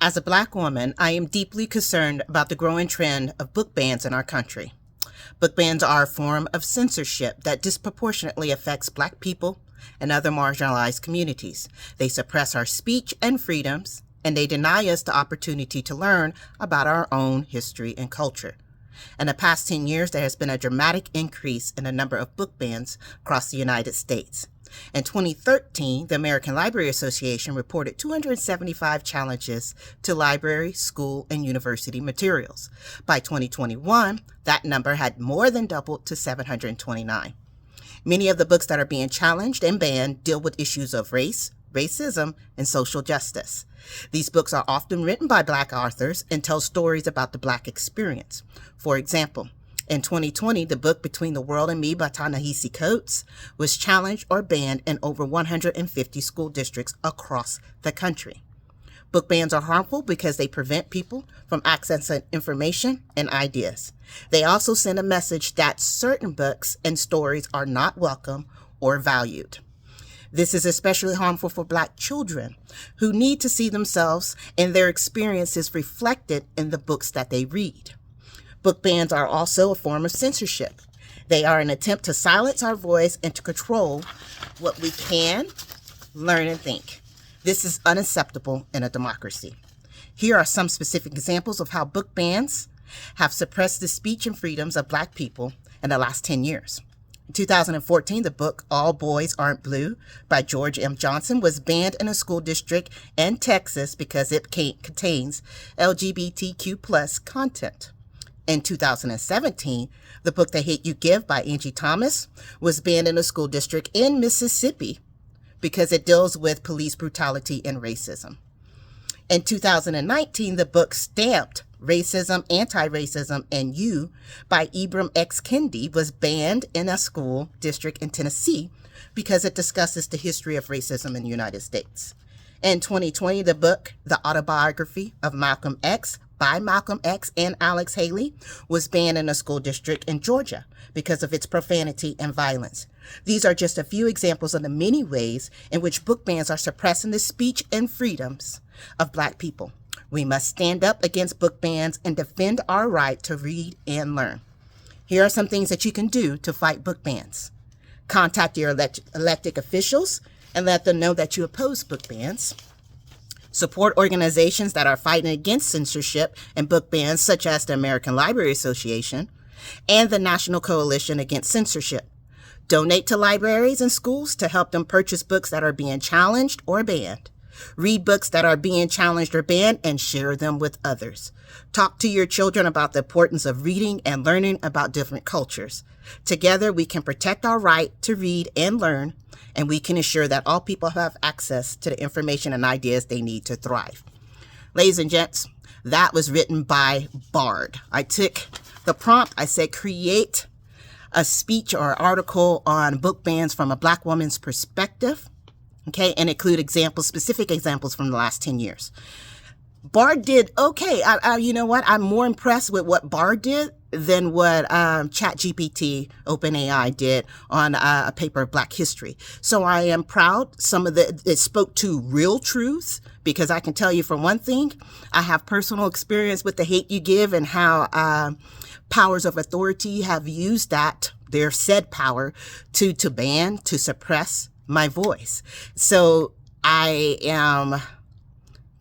As a Black woman, I am deeply concerned about the growing trend of book bans in our country. Book bans are a form of censorship that disproportionately affects Black people and other marginalized communities. They suppress our speech and freedoms, and they deny us the opportunity to learn about our own history and culture. In the past 10 years, there has been a dramatic increase in the number of book bans across the United States. In 2013, the American Library Association reported 275 challenges to library, school, and university materials. By 2021, that number had more than doubled to 729. Many of the books that are being challenged and banned deal with issues of race, racism, and social justice. These books are often written by Black authors and tell stories about the Black experience. For example, in 2020, the book Between the World and Me by Ta-Nehisi Coates was challenged or banned in over 150 school districts across the country. Book bans are harmful because they prevent people from accessing information and ideas. They also send a message that certain books and stories are not welcome or valued. This is especially harmful for Black children who need to see themselves and their experiences reflected in the books that they read. Book bans are also a form of censorship. They are an attempt to silence our voice and to control what we can learn and think. This is unacceptable in a democracy. Here are some specific examples of how book bans have suppressed the speech and freedoms of Black people in the last 10 years. In 2014, the book All Boys Aren't Blue by George M. Johnson was banned in a school district in Texas because it contains LGBTQ+ content. In 2017, the book The Hate You Give by Angie Thomas was banned in a school district in Mississippi because it deals with police brutality and racism. In 2019, the book Stamped Racism, Anti-Racism, and You by Ibram X. Kendi was banned in a school district in Tennessee because it discusses the history of racism in the United States. In 2020, the book The Autobiography of Malcolm X by Malcolm X and Alex Haley was banned in a school district in Georgia because of its profanity and violence. These are just a few examples of the many ways in which book bans are suppressing the speech and freedoms of Black people. We must stand up against book bans and defend our right to read and learn. Here are some things that you can do to fight book bans. Contact your elected officials and let them know that you oppose book bans. Support organizations that are fighting against censorship and book bans, such as the American Library Association and the National Coalition Against Censorship. Donate to libraries and schools to help them purchase books that are being challenged or banned. Read books that are being challenged or banned and share them with others. Talk to your children about the importance of reading and learning about different cultures. Together, we can protect our right to read and learn, and we can ensure that all people have access to the information and ideas they need to thrive. Ladies and gents, that was written by Bard. I took the prompt, I said, create a speech or article on book bans from a Black woman's perspective, okay, and include examples, specific examples from the last 10 years. Bard did okay. You know what? I'm more impressed with what Bard did than what ChatGPT, OpenAI did on a paper of Black history. So I am proud. It spoke to real truths, because I can tell you for one thing, I have personal experience with The Hate You Give and how powers of authority have used that, their said power, to ban, to suppress my voice. So I am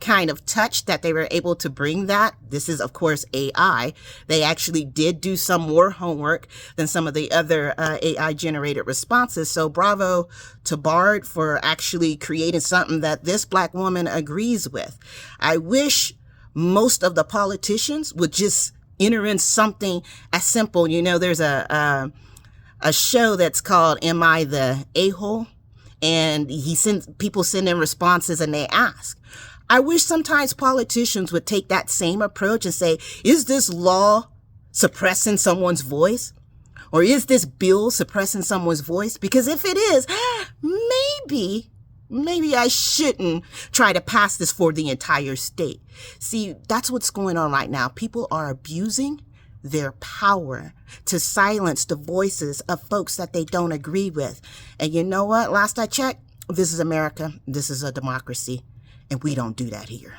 kind of touched that they were able to bring that. This is, of course, AI. They actually did do some more homework than some of the other AI generated responses. So bravo to Bard for actually creating something that this Black woman agrees with. I wish most of the politicians would just enter in something as simple. You know, there's a show that's called Am I the A-hole? And people send in responses and they ask. I wish sometimes politicians would take that same approach and say, is this law suppressing someone's voice? Or is this bill suppressing someone's voice? Because if it is, maybe I shouldn't try to pass this for the entire state. See, that's what's going on right now. People are abusing their power to silence the voices of folks that they don't agree with. And you know what? Last I checked, this is America. This is a democracy. And we don't do that here.